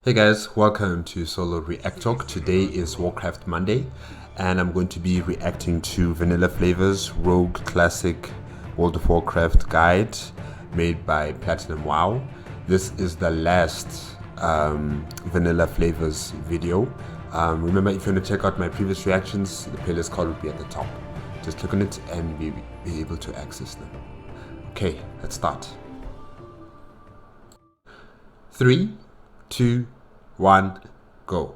Hey guys, welcome to Solo ReacTalk. Today is Warcraft Monday, and I'm going to be reacting to Vanilla Flavors Rogue Classic World of Warcraft guide made by Platinum WoW. This is the last Vanilla Flavors video. Remember, if you want to check out my previous reactions, the playlist card will be at the top. Just click on it and be able to access them. Okay, let's start. 3, 2, 1, go.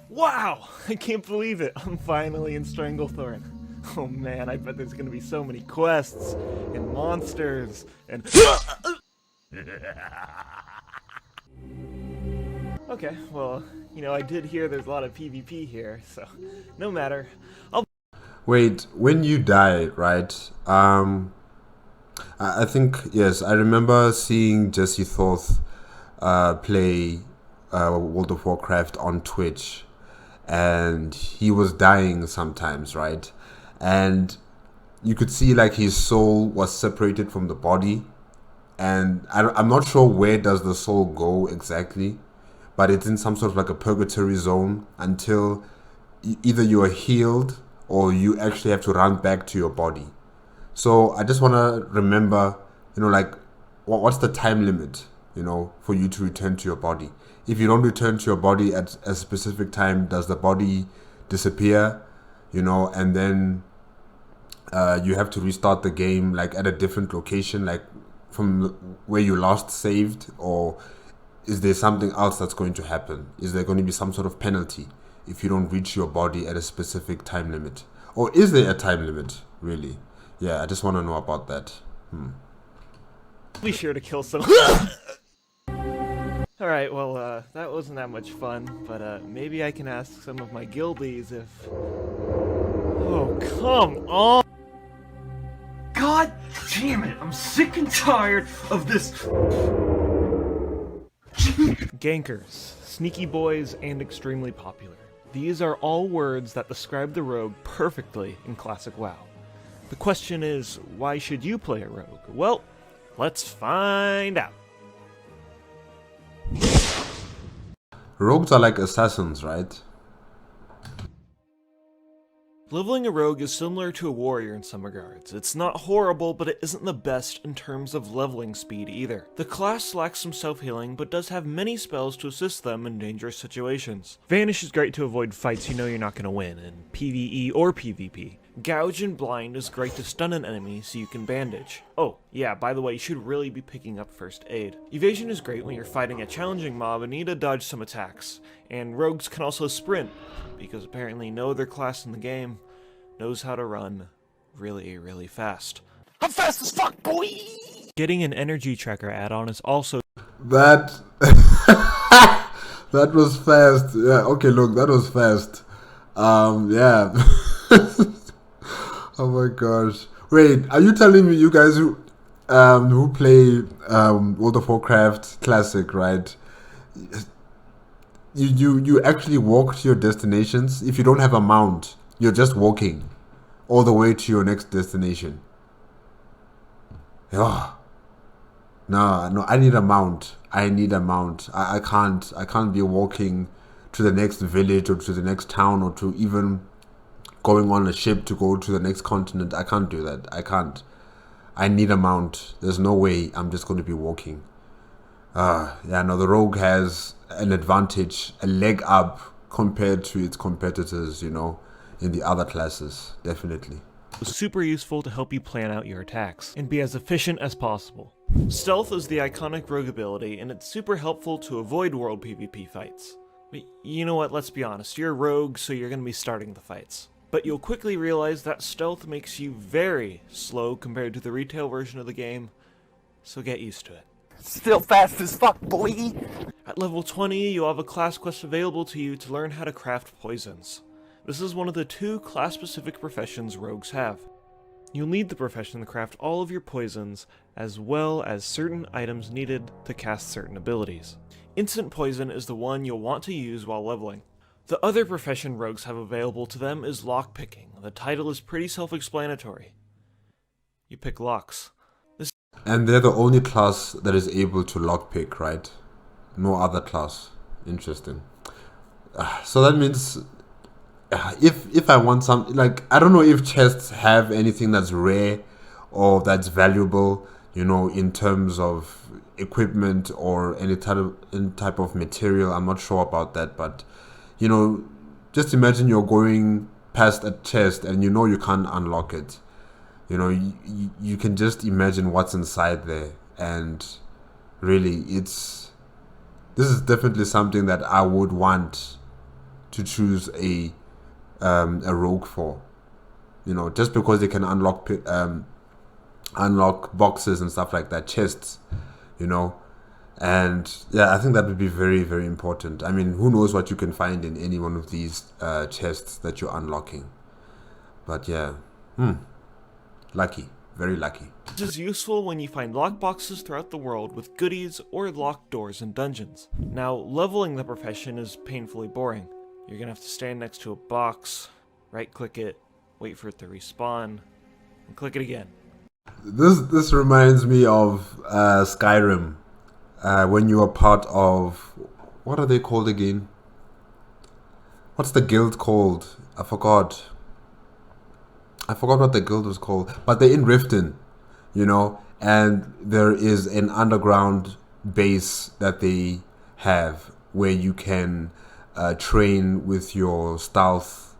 Wow! I can't believe it. I'm finally in Stranglethorn. Oh man, I bet there's gonna be so many quests and monsters and Okay, well, I did hear there's a lot of PvP here, so no matter. Wait, when you die, right? I think, yes, I remember seeing Jesse Thoth play World of Warcraft on Twitch, and he was dying sometimes, right? And you could see like his soul was separated from the body, and I'm not sure where does the soul go exactly, but it's in some sort of like a purgatory zone until either you are healed or you actually have to run back to your body. So I just want to remember, like, what's the time limit, for you to return to your body? If you don't return to your body at a specific time, does the body disappear, and then you have to restart the game, like, at a different location, like, from where you last saved? Or is there something else that's going to happen? Is there going to be some sort of penalty if you don't reach your body at a specific time limit? Or is there a time limit, really? Yeah, I just want to know about that. Be sure to kill some. Alright, well, that wasn't that much fun, but maybe I can ask some of my guildies if... Oh, come on! God damn it! I'm sick and tired of this. Gankers, sneaky boys, and extremely popular. These are all words that describe the rogue perfectly in Classic WoW. The question is, why should you play a rogue? Well, let's find out. Rogues are like assassins, right? Leveling a rogue is similar to a warrior in some regards. It's not horrible, but it isn't the best in terms of leveling speed either. The class lacks some self-healing, but does have many spells to assist them in dangerous situations. Vanish is great to avoid fights you know you're not going to win, in PvE or PvP. Gouge and Blind is great to stun an enemy so you can bandage. Oh, yeah, by the way, you should really be picking up first aid. Evasion is great when you're fighting a challenging mob and need to dodge some attacks. And rogues can also sprint, because apparently no other class in the game knows how to run really, really fast. I'm fast as fuck, boy! Getting an energy tracker add-on is also... That... that was fast. Yeah, okay, look, that was fast. Yeah. Oh my gosh. Wait, are you telling me you guys who play World of Warcraft Classic, right? You actually walk to your destinations? If you don't have a mount, you're just walking all the way to your next destination. Oh. No, I need a mount. I need a mount. I can't be walking to the next village or to the next town or to even going on a ship to go to the next continent. I can't do that. I can't. I need a mount. There's no way I'm just going to be walking. Yeah, no, the rogue has an advantage, a leg up compared to its competitors, in the other classes, definitely. super useful to help you plan out your attacks and be as efficient as possible. Stealth is the iconic rogue ability, and it's super helpful to avoid world PvP fights. But you know what, let's be honest, you're a rogue, so you're going to be starting the fights. But you'll quickly realize that stealth makes you very slow compared to the retail version of the game, so get used to it. Still fast as fuck, boy! At level 20, you'll have a class quest available to you to learn how to craft poisons. This is one of the 2 class-specific professions rogues have. You'll need the profession to craft all of your poisons, as well as certain items needed to cast certain abilities. Instant poison is the one you'll want to use while leveling. The other profession rogues have available to them is lockpicking. The title is pretty self-explanatory. You pick locks. And they're the only class that is able to lockpick, right? No other class. Interesting. So that means if I want some, like, I don't know if chests have anything that's rare or that's valuable, in terms of equipment or any type of material. I'm not sure about that, but just imagine you're going past a chest and you can't unlock it. You can just imagine what's inside there, and really, this is definitely something that I would want to choose a rogue for. Just because they can unlock boxes and stuff like that, chests, and yeah, I think that would be very, very important. I mean, who knows what you can find in any one of these chests that you're unlocking, but yeah, lucky, very lucky. This is useful when you find lockboxes throughout the world with goodies or locked doors in dungeons. Now, leveling the profession is painfully boring. You're gonna have to stand next to a box, right-click it, wait for it to respawn, and click it again. This reminds me of Skyrim, when you are part of, what are they called again? What's the guild called? I forgot what the guild was called, but they're in Riften, and there is an underground base that they have where you can train with your stealth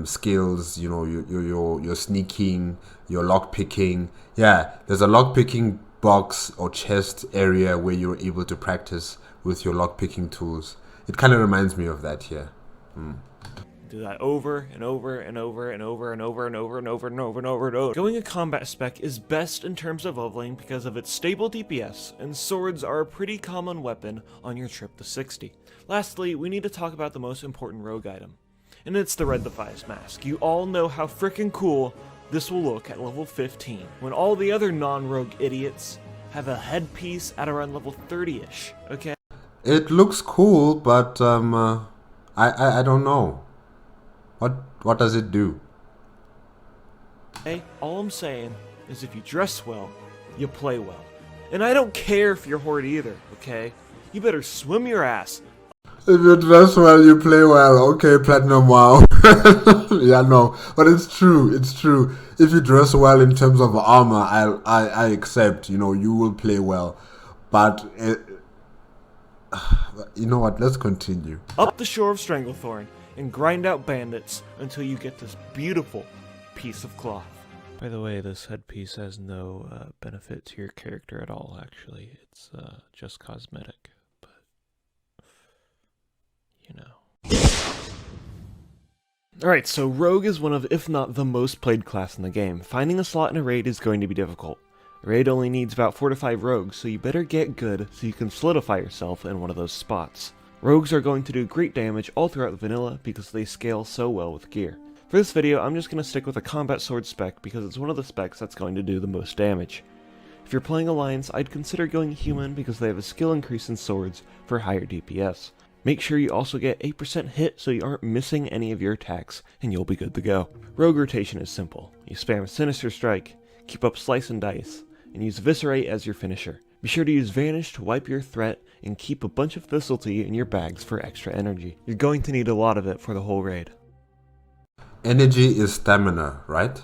skills, your sneaking, your lock picking. Yeah, there's a lock picking box or chest area where you're able to practice with your lock picking tools. It kind of reminds me of that here. Do that over and over and over and over and over and over and over and over and over and over. Going a combat spec is best in terms of leveling because of its stable DPS, and swords are a pretty common weapon on your trip to 60. Lastly, we need to talk about the most important rogue item, and it's the Red Defias mask. You all know how frickin' cool this will look at level 15, when all the other non-rogue idiots have a headpiece at around level 30-ish, okay? It looks cool, but I don't know. What does it do? Hey, all I'm saying is if you dress well, you play well. And I don't care if you're Horde either, okay? You better swim your ass. If you dress well, you play well. Okay, Platinum WoW. Yeah, no, but it's true. It's true. If you dress well in terms of armor, I accept. You will play well. But you know what? Let's continue. Up the shore of Stranglethorn and grind out bandits until you get this beautiful piece of cloth. By the way, this headpiece has no benefit to your character at all, actually. It's just cosmetic, but Alright, so Rogue is one of, if not the most played class in the game. Finding a slot in a raid is going to be difficult. A raid only needs about 4 to 5 rogues, so you better get good so you can solidify yourself in one of those spots. Rogues are going to do great damage all throughout the vanilla because they scale so well with gear. For this video, I'm just going to stick with a combat sword spec because it's one of the specs that's going to do the most damage. If you're playing Alliance, I'd consider going human because they have a skill increase in swords for higher DPS. Make sure you also get 8% hit so you aren't missing any of your attacks and you'll be good to go. Rogue rotation is simple. You spam Sinister Strike, keep up Slice and Dice, and use Viscerate as your finisher. Be sure to use Vanish to wipe your threat and keep a bunch of Thistle Tea in your bags for extra energy. You're going to need a lot of it for the whole raid. Energy is stamina, right?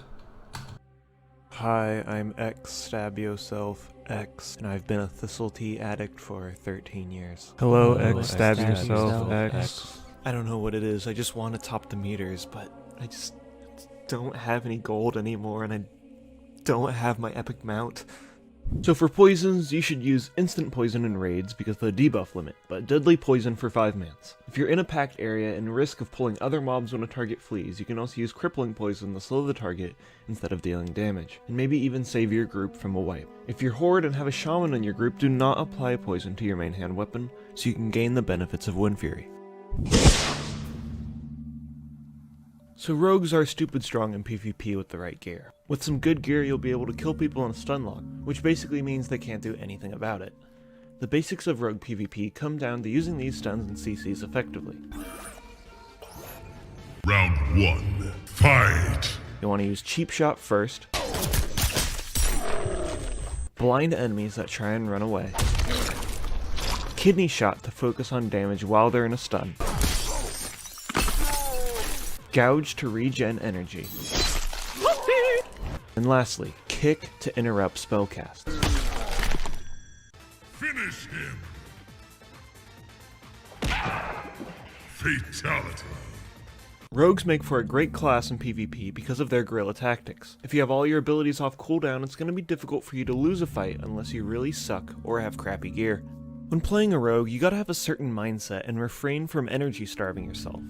Hi, I'm X Stab Yourself X, and I've been a Thistle Tea addict for 13 years. Hello, X Stab Yourself X. I don't know what it is, I just want to top the meters, but I just don't have any gold anymore, and I don't have my epic mount. So for poisons, you should use instant poison in raids because of the debuff limit, but deadly poison for 5 mans. If you're in a packed area and risk of pulling other mobs when a target flees, you can also use crippling poison to slow the target instead of dealing damage, and maybe even save your group from a wipe. If you're Horde and have a shaman in your group, do not apply poison to your main hand weapon, so you can gain the benefits of Wind Fury. So rogues are stupid strong in PvP with the right gear. With some good gear, you'll be able to kill people in a stun lock, which basically means they can't do anything about it. The basics of rogue PvP come down to using these stuns and CCs effectively. Round 1, fight! You'll want to use Cheap Shot first, blind enemies that try and run away, kidney shot to focus on damage while they're in a stun, gouge to regen energy, and lastly, kick to interrupt spellcasts. Finish him! Fatality. Rogues make for a great class in PvP because of their guerrilla tactics. If you have all your abilities off cooldown, it's going to be difficult for you to lose a fight unless you really suck or have crappy gear. When playing a rogue, you gotta have a certain mindset and refrain from energy starving yourself.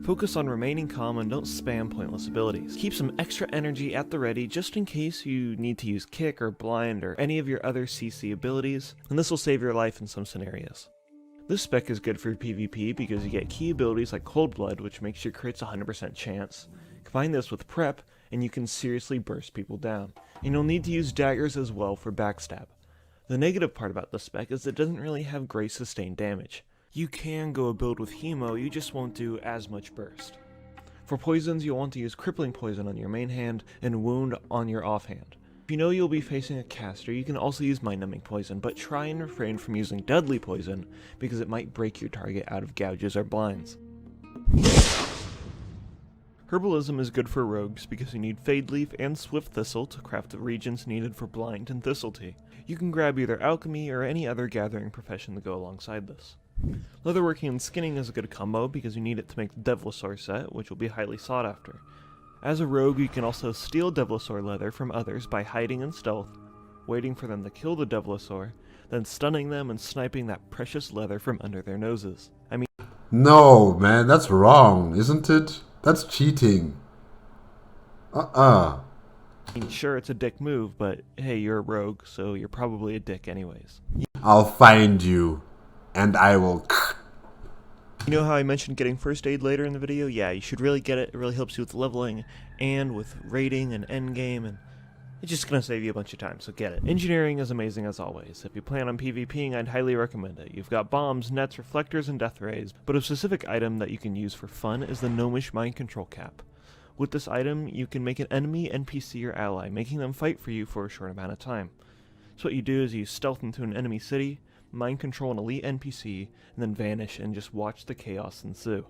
Focus on remaining calm and don't spam pointless abilities. Keep some extra energy at the ready just in case you need to use kick or blind or any of your other CC abilities, and this will save your life in some scenarios. This spec is good for PvP because you get key abilities like Cold Blood, which makes your crits 100% chance. Combine this with Prep, and you can seriously burst people down. And you'll need to use daggers as well for backstab. The negative part about this spec is it doesn't really have great sustained damage. You can go a build with Hemo, you just won't do as much burst. For poisons, you'll want to use Crippling Poison on your main hand and Wound on your offhand. If you know you'll be facing a caster, you can also use Mind-Numbing Poison, but try and refrain from using Deadly Poison because it might break your target out of gouges or blinds. Herbalism is good for rogues because you need Fade Leaf and Swift Thistle to craft the regions needed for Blind and Thistletea. You can grab either Alchemy or any other gathering profession to go alongside this. Leatherworking and Skinning is a good combo because you need it to make the Devlosaur set, which will be highly sought after. As a rogue, you can also steal Devlosaur leather from others by hiding in stealth, waiting for them to kill the Devlosaur, then stunning them and sniping that precious leather from under their noses. No, man, that's wrong, isn't it? That's cheating. Sure, it's a dick move, but hey, you're a rogue, so you're probably a dick anyways. I'll find you, and I will... You know how I mentioned getting first aid later in the video? Yeah, you should really get it. It really helps you with leveling and with raiding and endgame, and it's just going to save you a bunch of time, so get it. Engineering is amazing as always. If you plan on PvPing, I'd highly recommend it. You've got bombs, nets, reflectors, and death rays, but a specific item that you can use for fun is the Gnomish Mind Control Cap. With this item, you can make an enemy, NPC, or ally, making them fight for you for a short amount of time. So what you do is you stealth into an enemy city, mind control an elite NPC, and then vanish and just watch the chaos ensue.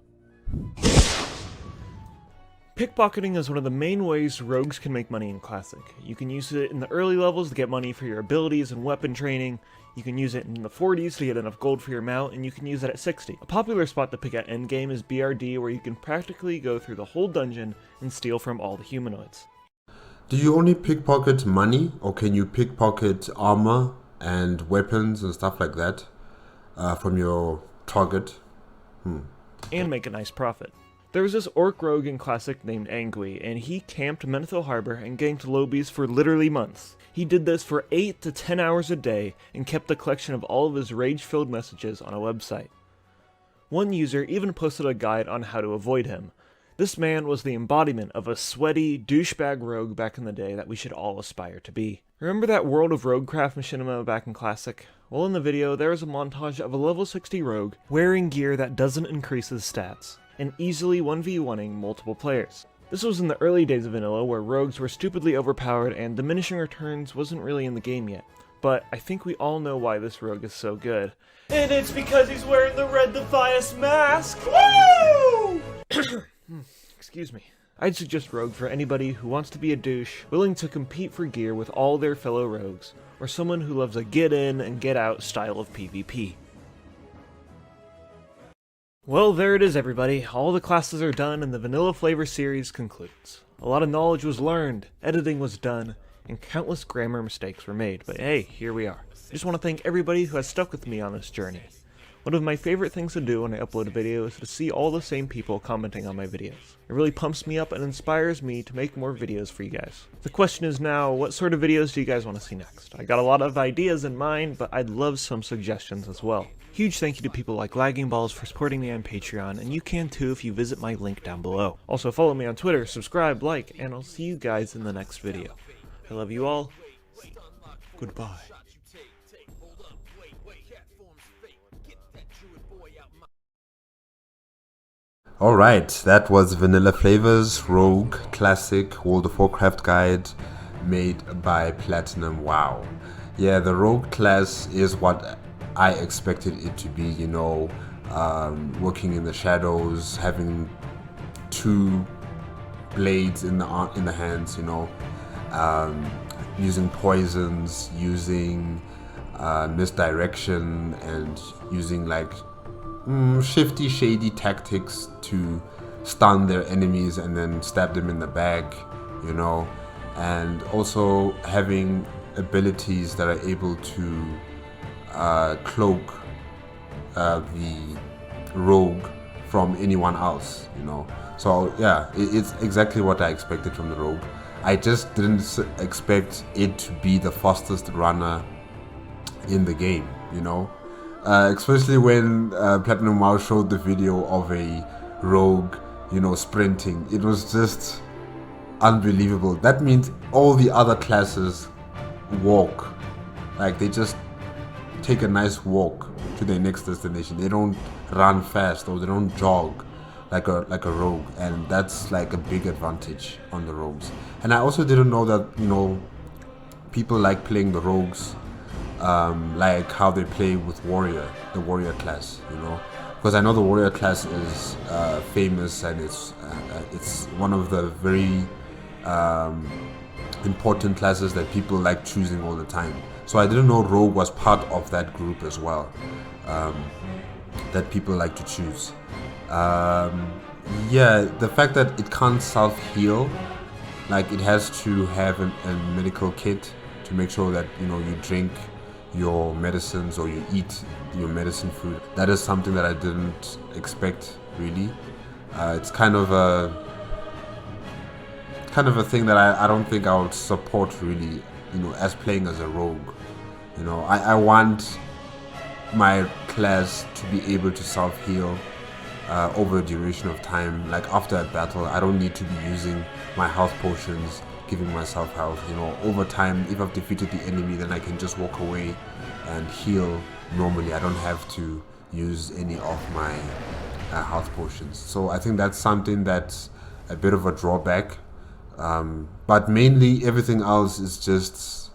Pickpocketing is one of the main ways rogues can make money in Classic. You can use it in the early levels to get money for your abilities and weapon training, you can use it in the 40s to get enough gold for your mount, and you can use it at 60. A popular spot to pick at endgame is BRD, where you can practically go through the whole dungeon and steal from all the humanoids. Do you only pickpocket money, or can you pickpocket armor and weapons and stuff like that from your target? And make a nice profit. There was this orc rogue in Classic named Angui, and he camped Menethil Harbor and ganked lobbies for literally months. He did this for 8 to 10 hours a day and kept a collection of all of his rage-filled messages on a website. One user even posted a guide on how to avoid him. This man was the embodiment of a sweaty, douchebag rogue back in the day that we should all aspire to be. Remember that World of Roguecraft machinima back in Classic? Well, in the video, there is a montage of a level 60 rogue wearing gear that doesn't increase his stats, and easily 1v1ing multiple players. This was in the early days of vanilla, where rogues were stupidly overpowered and diminishing returns wasn't really in the game yet. But I think we all know why this rogue is so good. And it's because he's wearing the Red Defias mask! Woo! Excuse me. I'd suggest Rogue for anybody who wants to be a douche, willing to compete for gear with all their fellow rogues, or someone who loves a get in and get out style of PvP. Well, there it is, everybody. All the classes are done and the Vanilla Flavor series concludes. A lot of knowledge was learned, editing was done, and countless grammar mistakes were made, but hey, here we are. I just want to thank everybody who has stuck with me on this journey. One of my favorite things to do when I upload a video is to see all the same people commenting on my videos. It really pumps me up and inspires me to make more videos for you guys. The question is now, what sort of videos do you guys want to see next? I got a lot of ideas in mind, but I'd love some suggestions as well. Huge thank you to people like Lagging Balls for supporting me on Patreon, and you can too if you visit my link down below. Also follow me on Twitter, subscribe, like, and I'll see you guys in the next video. I love you all. Goodbye. Alright, that was Vanilla Flavors Rogue Classic World of Warcraft guide made by Platinum WoW. Yeah, the rogue class is what I expected it to be, working in the shadows, having two blades in the hands, um, using poisons, using misdirection, and using like shifty, shady tactics to stun their enemies and then stab them in the back, and also having abilities that are able to cloak the rogue from anyone else, So yeah, it's exactly what I expected from the rogue. I just didn't expect it to be the fastest runner in the game, especially when Platinum WoW showed the video of a rogue, sprinting. It was just unbelievable. That means all the other classes walk, like they just take a nice walk to their next destination. They don't run fast or they don't jog like a rogue, and that's like a big advantage on the rogues. And I also didn't know that people like playing the rogues like how they play with the warrior class, because I know the warrior class is famous, and it's one of the very important classes that people like choosing all the time. So I didn't know rogue was part of that group as well, that people like to choose. Yeah, the fact that it can't self-heal, like it has to have a medical kit to make sure that you drink your medicines or you eat your medicine food. That is something that I didn't expect, really. It's kind of a thing that I don't think I would support, really, as playing as a rogue. I want my class to be able to self-heal over a duration of time. Like after a battle, I don't need to be using my health potions, giving myself health. Over time, if I've defeated the enemy, then I can just walk away and heal normally. I don't have to use any of my health potions. So I think that's something that's a bit of a drawback. But mainly everything else is just,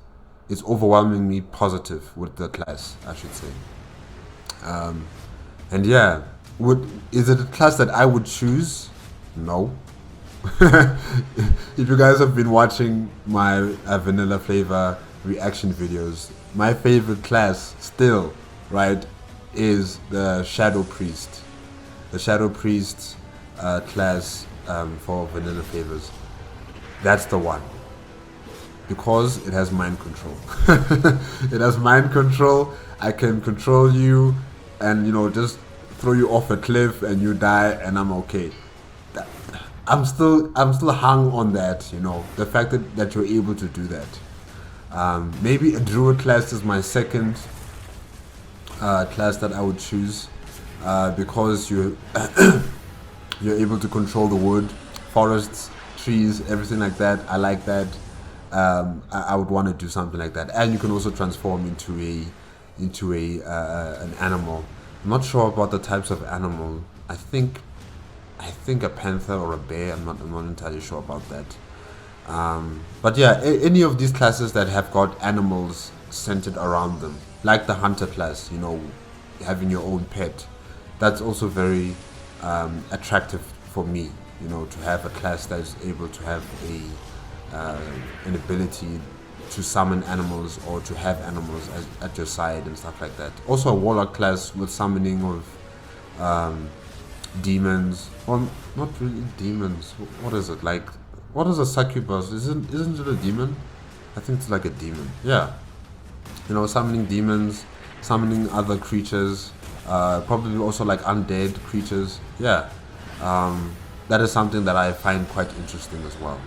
it's overwhelmingly positive with the class, I should say. And yeah, is it a class that I would choose? No. If you guys have been watching my vanilla flavor reaction videos, my favorite class still, right, is the Shadow Priest. The Shadow Priest class for vanilla flavors. That's the one. Because it has mind control. It has mind control. I can control you and just throw you off a cliff and you die and I'm okay. I'm still hung on that, the fact that you're able to do that. Maybe a druid class is my second class that I would choose, because you're able to control the wood, forests, trees, everything like that. I like that. I would want to do something like that, and you can also transform into an animal. I'm not sure about the types of animal. I think a panther or a bear. I'm not entirely sure about that. But yeah, any of these classes that have got animals centered around them, like the hunter class, having your own pet, that's also very attractive for me. To have a class that is able to have an ability to summon animals or to have animals at your side and stuff like that. Also a warlock class with summoning of demons, or not really demons. What is it like? What is a succubus? Isn't it a demon? I think it's like a demon. Yeah, summoning demons, summoning other creatures, probably also like undead creatures. Yeah, that is something that I find quite interesting as well.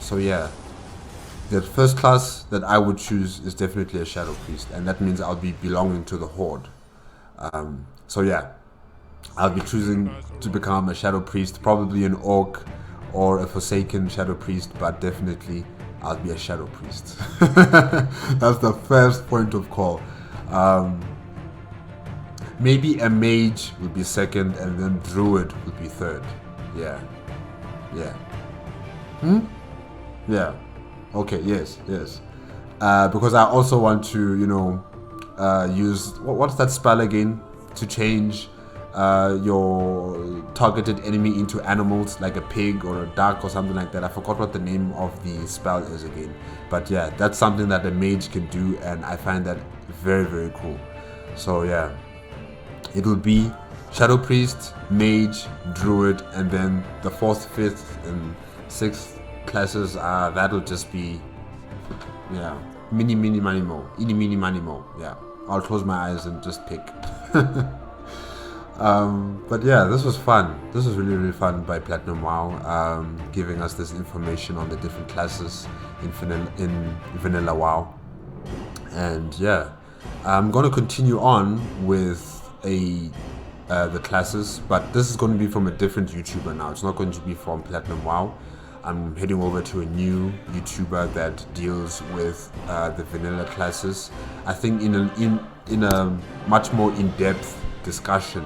So yeah, the first class that I would choose is definitely a Shadow Priest, and that means I'll be belonging to the Horde. So yeah, I'll be choosing to become a Shadow Priest, probably an Orc or a Forsaken Shadow Priest, but definitely I'll be a Shadow Priest. That's the first point of call. Maybe a Mage would be second, and then Druid would be third. Yeah. Yeah. Yeah. Okay, yes. because I also want to, use what's that spell again to change your targeted enemy into animals, like a pig or a duck or something like that. I forgot what the name of the spell is again, but yeah, that's something that a mage can do, and I find that very, very cool. So yeah, it will be Shadow Priest, Mage, Druid, and then the 4th, 5th, and 6th classes. That will just be, yeah, mini money mo, mini money mo. Yeah, I'll close my eyes and just pick. But yeah, this was fun. This was really, really fun by Platinum WoW, giving us this information on the different classes in vanilla WoW. And yeah, I'm going to continue on with the classes, but this is going to be from a different YouTuber now. It's not going to be from Platinum WoW. I'm heading over to a new YouTuber that deals with the vanilla classes. I think in a much more in-depth discussion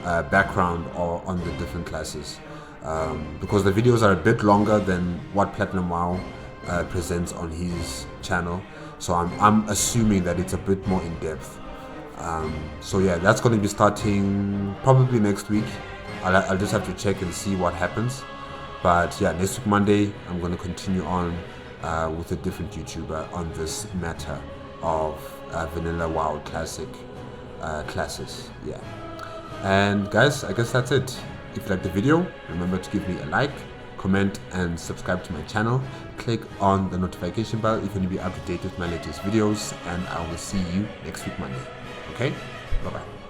background or on the different classes, because the videos are a bit longer than what Platinum WoW presents on his channel. So I'm assuming that it's a bit more in depth. So yeah, that's going to be starting probably next week. I'll just have to check and see what happens. But yeah, next week Monday, I'm going to continue on with a different YouTuber on this matter of vanilla WoW classic classes. Yeah. And guys, I guess that's it. If you like the video, remember to give me a like, comment, and subscribe to my channel. Click on the notification bell if you want to be up to date with my latest videos, and I will see you next week Monday. Okay? Bye bye.